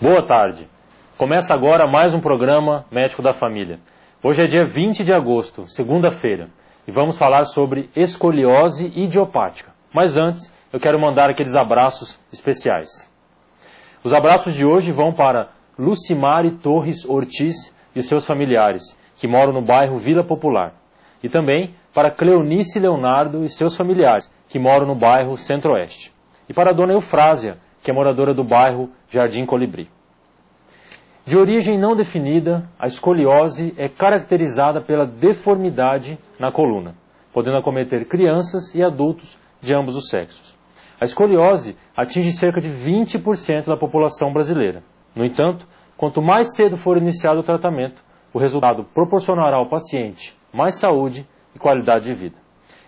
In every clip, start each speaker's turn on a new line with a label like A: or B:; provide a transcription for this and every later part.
A: Boa tarde. Começa agora mais um programa Médico da Família. Hoje é dia 20 de agosto, segunda-feira, e vamos falar sobre escoliose idiopática. Mas antes, eu quero mandar aqueles abraços especiais. Os abraços de hoje vão para Lucimare Torres Ortiz e os seus familiares, que moram no bairro Vila Popular. E também para Cleonice Leonardo e seus familiares, que moram no bairro Centro-Oeste. E para a dona Eufrásia, que é moradora do bairro Jardim Colibri. De origem não definida, a escoliose é caracterizada pela deformidade na coluna, podendo acometer crianças e adultos de ambos os sexos. A escoliose atinge cerca de 20% da população brasileira. No entanto, quanto mais cedo for iniciado o tratamento, o resultado proporcionará ao paciente mais saúde e qualidade de vida.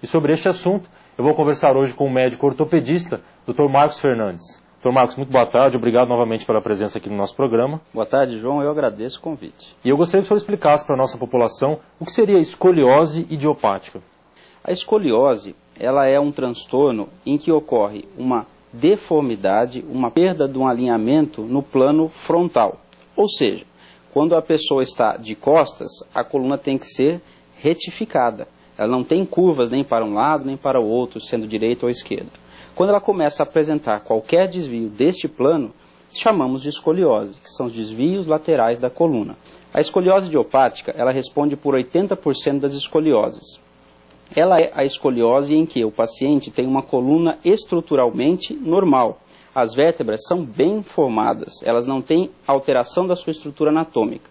A: E sobre este assunto, eu vou conversar hoje com o médico ortopedista, Dr. Marcos Fernandes. Dr. Marcos, muito boa tarde, obrigado novamente pela presença aqui no nosso programa.
B: Boa tarde, João, eu agradeço o convite.
A: E eu gostaria que o senhor explicasse para a nossa população o que seria a escoliose idiopática.
B: A escoliose, ela é um transtorno em que ocorre uma deformidade, uma perda de um alinhamento no plano frontal. Ou seja, quando a pessoa está de costas, a coluna tem que ser retificada. Ela não tem curvas nem para um lado nem para o outro, sendo direita ou esquerda. Quando ela começa a apresentar qualquer desvio deste plano, chamamos de escoliose, que são os desvios laterais da coluna. A escoliose idiopática, ela responde por 80% das escolioses. Ela é a escoliose em que o paciente tem uma coluna estruturalmente normal. As vértebras são bem formadas, elas não têm alteração da sua estrutura anatômica.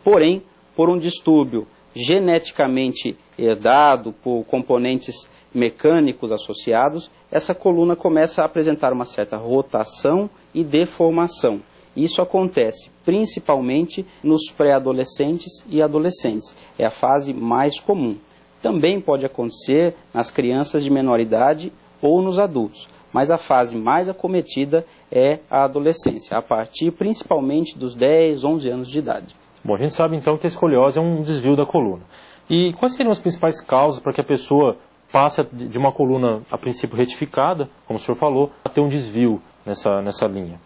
B: Porém, por um distúrbio geneticamente herdado, por componentes mecânicos associados, essa coluna começa a apresentar uma certa rotação e deformação. Isso acontece principalmente nos pré-adolescentes e adolescentes. É a fase mais comum. Também pode acontecer nas crianças de menor idade ou nos adultos, mas a fase mais acometida é a adolescência, a partir principalmente dos 10, 11 anos de idade.
A: Bom, a gente sabe então que a escoliose é um desvio da coluna. E quais seriam as principais causas para que a pessoa passe de uma coluna a princípio retificada, como o senhor falou, a ter um desvio nessa linha?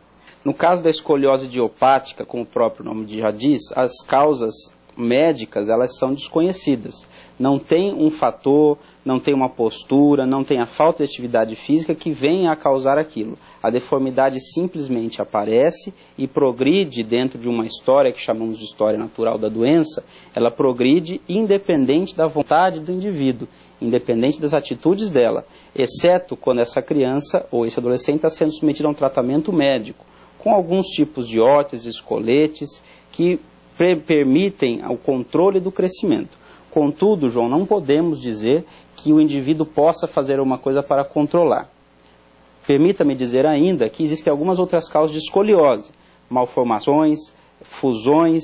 B: No caso da escoliose idiopática, como o próprio nome já diz, as causas médicas elas são desconhecidas. Não tem um fator, não tem uma postura, não tem a falta de atividade física que venha a causar aquilo. A deformidade simplesmente aparece e progride dentro de uma história que chamamos de história natural da doença. Ela progride independente da vontade do indivíduo, independente das atitudes dela, exceto quando essa criança ou esse adolescente está sendo submetido a um tratamento médico, com alguns tipos de órteses, coletes, que permitem o controle do crescimento. Contudo, João, não podemos dizer que o indivíduo possa fazer uma coisa para controlar. Permita-me dizer ainda que existem algumas outras causas de escoliose, malformações, fusões,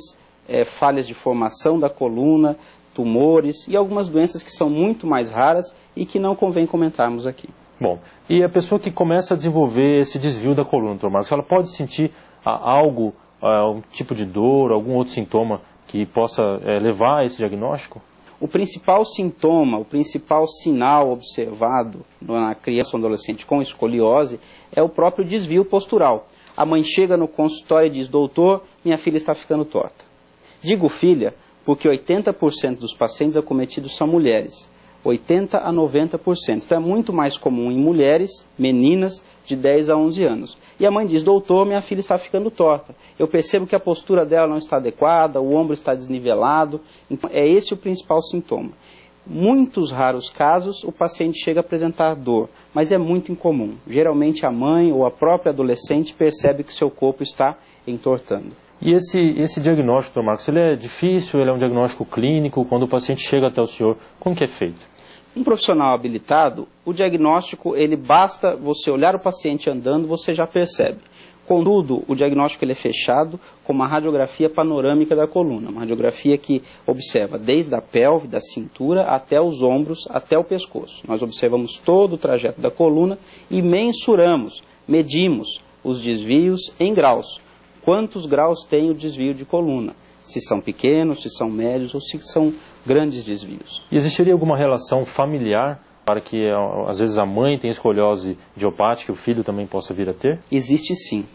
B: falhas de formação da coluna, tumores e algumas doenças que são muito mais raras e que não convém comentarmos aqui.
A: Bom, e a pessoa que começa a desenvolver esse desvio da coluna, Dr. Marcos, ela pode sentir algo, um tipo de dor, algum outro sintoma que possa levar a esse diagnóstico?
B: O principal sintoma, o principal sinal observado na criança ou adolescente com escoliose é o próprio desvio postural. A mãe chega no consultório e diz: doutor, minha filha está ficando torta. Digo filha porque 80% dos pacientes acometidos são mulheres. 80% a 90%. Então é muito mais comum em mulheres, meninas de 10 a 11 anos. E a mãe diz: doutor, minha filha está ficando torta. Eu percebo que a postura dela não está adequada, o ombro está desnivelado. Então é esse o principal sintoma. Muitos raros casos o paciente chega a apresentar dor, mas é muito incomum. Geralmente a mãe ou a própria adolescente percebe que seu corpo está entortando.
A: E esse diagnóstico, Dr. Marcos, ele é difícil, ele é um diagnóstico clínico? Quando o paciente chega até o senhor, como que é feito?
B: Um profissional habilitado, o diagnóstico, ele basta você olhar o paciente andando, você já percebe. Contudo, o diagnóstico ele é fechado com uma radiografia panorâmica da coluna, uma radiografia que observa desde a pelve, da cintura, até os ombros, até o pescoço. Nós observamos todo o trajeto da coluna e mensuramos, medimos os desvios em graus. Quantos graus tem o desvio de coluna? Se são pequenos, se são médios ou se são grandes desvios.
A: E existiria alguma relação familiar para que, às vezes, a mãe tenha escoliose idiopática e o filho também possa vir a ter?
B: Existe sim.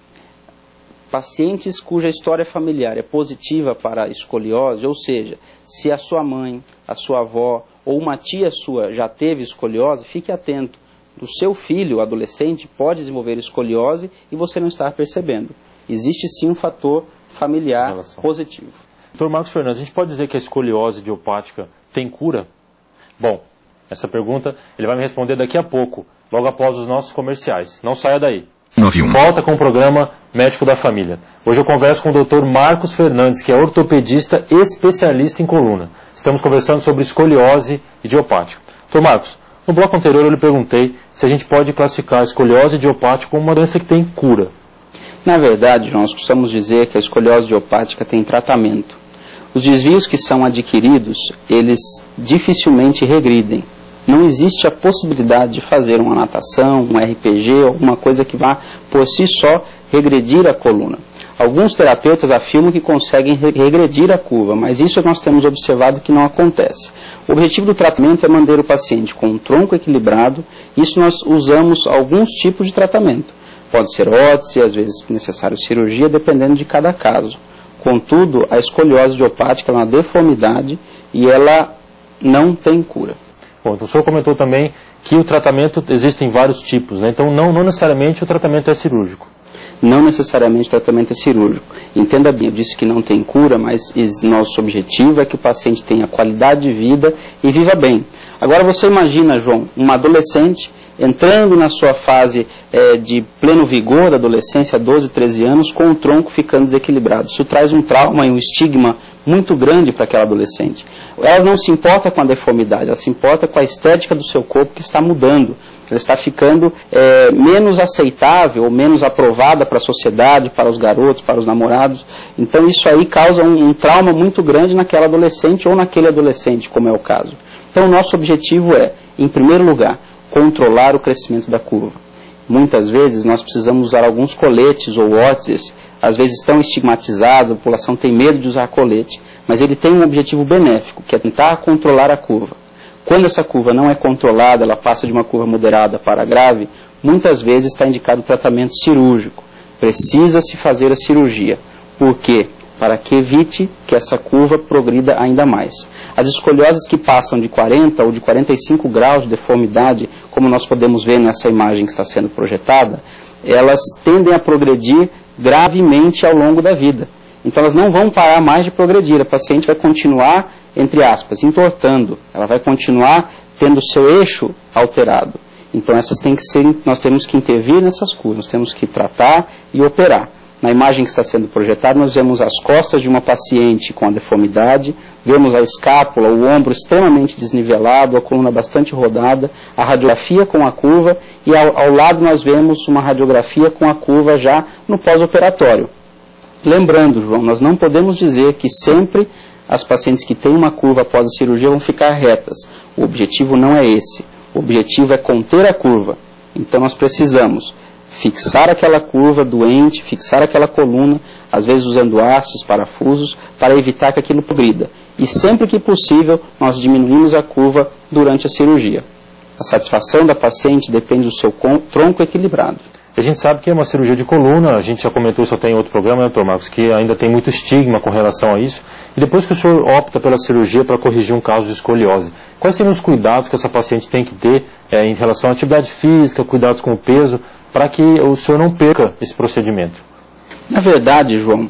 B: pacientes cuja história familiar é positiva para a escoliose, ou seja, se a sua mãe, a sua avó ou uma tia sua já teve escoliose, fique atento. O seu filho, adolescente, pode desenvolver escoliose e você não está percebendo. Existe sim um fator familiar positivo.
A: Dr. Marcos Fernandes, a gente pode dizer que a escoliose idiopática tem cura? Bom, essa pergunta ele vai me responder daqui a pouco, logo após os nossos comerciais. Não saia daí.
C: 91.
A: Volta com o programa Médico da Família. Hoje eu converso com o Dr. Marcos Fernandes, que é ortopedista especialista em coluna. Estamos conversando sobre escoliose idiopática. Dr. Marcos, no bloco anterior eu lhe perguntei se a gente pode classificar a escoliose idiopática como uma doença que tem cura.
B: Na verdade, João, nós costumamos dizer que a escoliose idiopática tem tratamento. Os desvios que são adquiridos, eles dificilmente regridem. Não existe a possibilidade de fazer uma natação, um RPG, alguma coisa que vá por si só regredir a coluna. Alguns terapeutas afirmam que conseguem regredir a curva, mas isso nós temos observado que não acontece. O objetivo do tratamento é manter o paciente com um tronco equilibrado. Isso nós usamos alguns tipos de tratamento. Pode ser órtese, às vezes necessário cirurgia, dependendo de cada caso. Contudo, a escoliose idiopática é uma deformidade e ela não tem cura.
A: Bom, então o senhor comentou também que o tratamento existem vários tipos, né? Então não necessariamente o tratamento é cirúrgico.
B: Não necessariamente o tratamento é cirúrgico. Entenda bem, eu disse que não tem cura, mas nosso objetivo é que o paciente tenha qualidade de vida e viva bem. Agora você imagina, João, uma adolescente entrando na sua fase de pleno vigor da adolescência, 12, 13 anos, com o tronco ficando desequilibrado. Isso traz um trauma e um estigma muito grande para aquela adolescente. Ela não se importa com a deformidade, ela se importa com a estética do seu corpo que está mudando. Ela está ficando menos aceitável ou menos aprovada para a sociedade, para os garotos, para os namorados. Então isso aí causa um trauma muito grande naquela adolescente ou naquele adolescente, como é o caso. Então o nosso objetivo é, em primeiro lugar, controlar o crescimento da curva. Muitas vezes nós precisamos usar alguns coletes ou órteses, às vezes estão estigmatizados, a população tem medo de usar colete, mas ele tem um objetivo benéfico, que é tentar controlar a curva. Quando essa curva não é controlada, ela passa de uma curva moderada para grave, muitas vezes está indicado o tratamento cirúrgico. Precisa-se fazer a cirurgia. Por quê? Para que evite que essa curva progrida ainda mais. As escolioses que passam de 40 ou de 45 graus de deformidade, como nós podemos ver nessa imagem que está sendo projetada, elas tendem a progredir gravemente ao longo da vida. Então elas não vão parar mais de progredir, a paciente vai continuar, entre aspas, entortando, ela vai continuar tendo o seu eixo alterado. Então nós temos que intervir nessas curvas, nós temos que tratar e operar. Na imagem que está sendo projetada, nós vemos as costas de uma paciente com a deformidade, vemos a escápula, o ombro extremamente desnivelado, a coluna bastante rodada, a radiografia com a curva e ao lado nós vemos uma radiografia com a curva já no pós-operatório. Lembrando, João, nós não podemos dizer que sempre as pacientes que têm uma curva após a cirurgia vão ficar retas. O objetivo não é esse. O objetivo é conter a curva. Então nós precisamos fixar aquela curva doente, fixar aquela coluna, às vezes usando hastes, parafusos, para evitar que aquilo progrida. E sempre que possível, nós diminuímos a curva durante a cirurgia. A satisfação da paciente depende do seu tronco equilibrado.
A: A gente sabe que é uma cirurgia de coluna, a gente já comentou isso até em outro programa, né, Dr. Marcos, que ainda tem muito estigma com relação a isso. E depois que o senhor opta pela cirurgia para corrigir um caso de escoliose, quais seriam os cuidados que essa paciente tem que ter em relação à atividade física, cuidados com o peso, para que o senhor não perca esse procedimento?
B: Na verdade, João,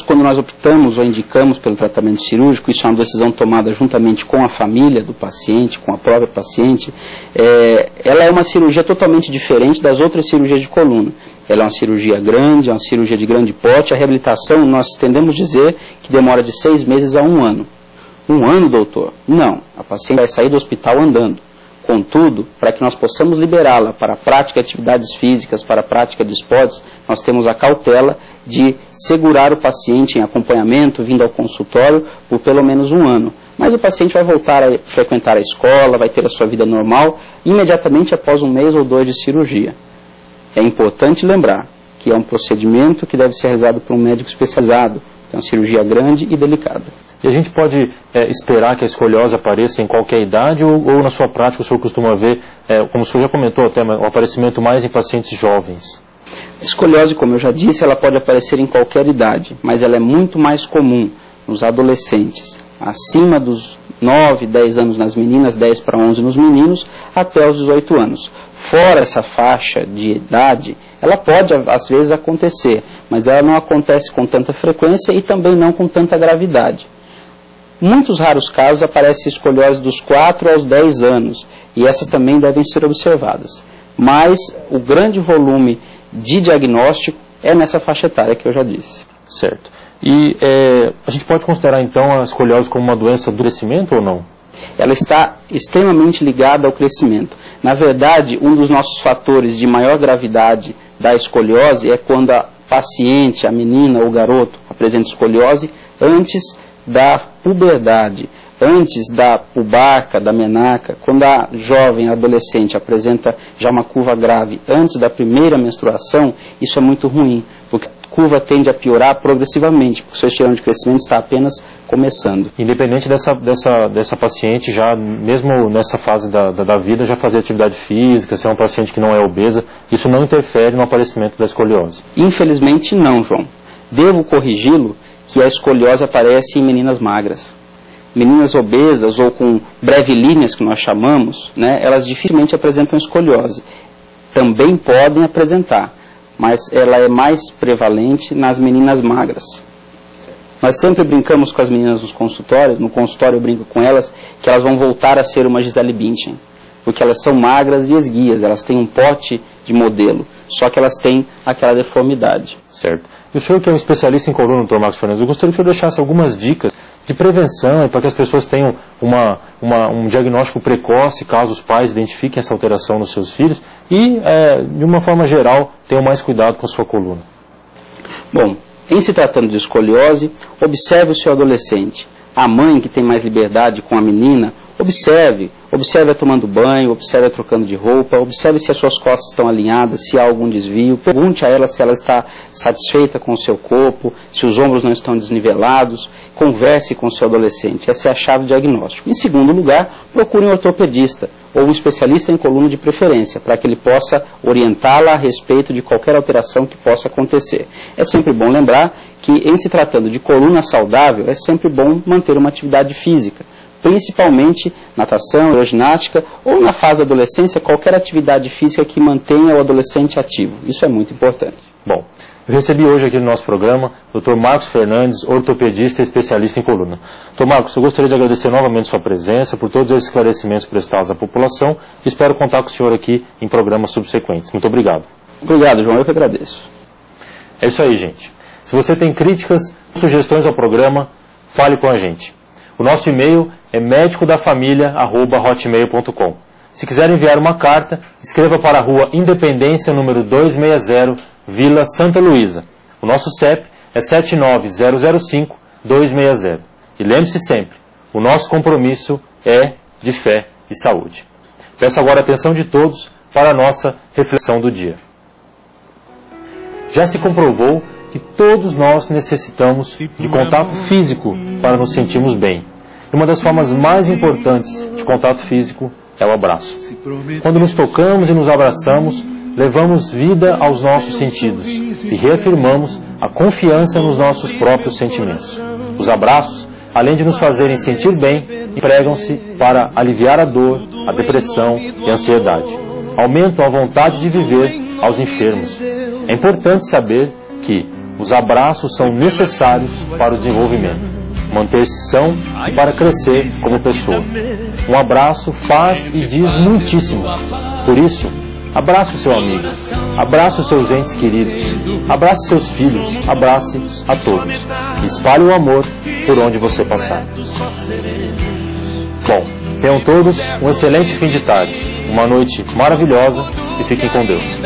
B: quando nós optamos ou indicamos pelo tratamento cirúrgico, isso é uma decisão tomada juntamente com a família do paciente, com a própria paciente, ela é uma cirurgia totalmente diferente das outras cirurgias de coluna. Ela é uma cirurgia grande, é uma cirurgia de grande porte. A reabilitação, nós tendemos dizer que demora de 6 meses a 1 ano. 1 ano, doutor? Não, a paciente vai sair do hospital andando. Contudo, para que nós possamos liberá-la para a prática de atividades físicas, para a prática de esportes, nós temos a cautela de segurar o paciente em acompanhamento, vindo ao consultório, por pelo menos 1 ano. Mas o paciente vai voltar a frequentar a escola, vai ter a sua vida normal, imediatamente após 1 mês ou 2 de cirurgia. É importante lembrar que é um procedimento que deve ser realizado por um médico especializado, é uma cirurgia grande e delicada.
A: E a gente pode esperar que a escoliose apareça em qualquer idade ou na sua prática o senhor costuma ver, como o senhor já comentou até, o aparecimento mais em pacientes jovens?
B: Escoliose, como eu já disse, ela pode aparecer em qualquer idade, mas ela é muito mais comum nos adolescentes, acima dos 9, 10 anos nas meninas, 10 para 11 nos meninos, até os 18 anos. Fora essa faixa de idade, ela pode às vezes acontecer, mas ela não acontece com tanta frequência e também não com tanta gravidade. Em muitos raros casos aparece escoliose dos 4 aos 10 anos, e essas também devem ser observadas. Mas o grande volume de diagnóstico é nessa faixa etária que eu já disse.
A: Certo. E a gente pode considerar então a escoliose como uma doença do crescimento ou não?
B: Ela está extremamente ligada ao crescimento. Na verdade, um dos nossos fatores de maior gravidade da escoliose é quando a paciente, a menina ou o garoto apresenta escoliose antes da puberdade, antes da pubarca, da menaca. Quando a jovem, a adolescente apresenta já uma curva grave antes da primeira menstruação, isso é muito ruim, porque a curva tende a piorar progressivamente, porque o seu estirão de crescimento está apenas começando.
A: Independente dessa paciente, já mesmo nessa fase da vida, já fazer atividade física, ser um paciente que não é obesa, isso não interfere no aparecimento da escoliose?
B: Infelizmente não, João. Devo corrigi-lo que a escoliose aparece em meninas magras. Meninas obesas ou com brevilíneas, que nós chamamos, né, elas dificilmente apresentam escoliose. Também podem apresentar, mas ela é mais prevalente nas meninas magras. Nós sempre brincamos com as meninas no consultório eu brinco com elas, que elas vão voltar a ser uma Gisele Bündchen, porque elas são magras e esguias, elas têm um porte de modelo, só que elas têm aquela deformidade.
A: Certo. E o senhor que é um especialista em coluna, Dr. Marcos Fernandes, eu gostaria que o senhor deixasse algumas dicas de prevenção para que as pessoas tenham um diagnóstico precoce, caso os pais identifiquem essa alteração nos seus filhos e, de uma forma geral, tenham mais cuidado com a sua coluna.
B: Bom, em se tratando de escoliose, observe o seu adolescente. A mãe que tem mais liberdade com a menina, observe-a tomando banho, observe-a trocando de roupa, observe se as suas costas estão alinhadas, se há algum desvio, pergunte a ela se ela está satisfeita com o seu corpo, se os ombros não estão desnivelados, converse com o seu adolescente, essa é a chave do diagnóstico. Em segundo lugar, procure um ortopedista ou um especialista em coluna de preferência, para que ele possa orientá-la a respeito de qualquer alteração que possa acontecer. É sempre bom lembrar que, em se tratando de coluna saudável, é sempre bom manter uma atividade física, principalmente natação, aeroginástica ou na fase da adolescência, qualquer atividade física que mantenha o adolescente ativo. Isso é muito importante.
A: Bom, eu recebi hoje aqui no nosso programa o Dr. Marcos Fernandes, ortopedista e especialista em coluna. Dr. Marcos, eu gostaria de agradecer novamente sua presença, por todos os esclarecimentos prestados à população e espero contar com o senhor aqui em programas subsequentes. Muito obrigado.
B: Obrigado, João, eu que agradeço.
A: É isso aí, gente. Se você tem críticas, sugestões ao programa, fale com a gente. O nosso e-mail é medicodafamilia@hotmail.com. Se quiser enviar uma carta, escreva para a Rua Independência, número 260, Vila Santa Luísa. O nosso CEP é 79005-260. E lembre-se sempre, o nosso compromisso é de fé e saúde. Peço agora a atenção de todos para a nossa reflexão do dia. Já se comprovou que todos nós necessitamos de contato físico para nos sentirmos bem. E uma das formas mais importantes de contato físico é o abraço. Quando nos tocamos e nos abraçamos, levamos vida aos nossos sentidos e reafirmamos a confiança nos nossos próprios sentimentos. Os abraços, além de nos fazerem sentir bem, empregam-se para aliviar a dor, a depressão e a ansiedade. Aumentam a vontade de viver aos enfermos. É importante saber que os abraços são necessários para o desenvolvimento, manter-se são e para crescer como pessoa. Um abraço faz e diz muitíssimo. Por isso, abrace o seu amigo, abrace os seus entes queridos, abrace seus filhos, abrace a todos. Espalhe o amor por onde você passar. Bom, tenham todos um excelente fim de tarde, uma noite maravilhosa e fiquem com Deus.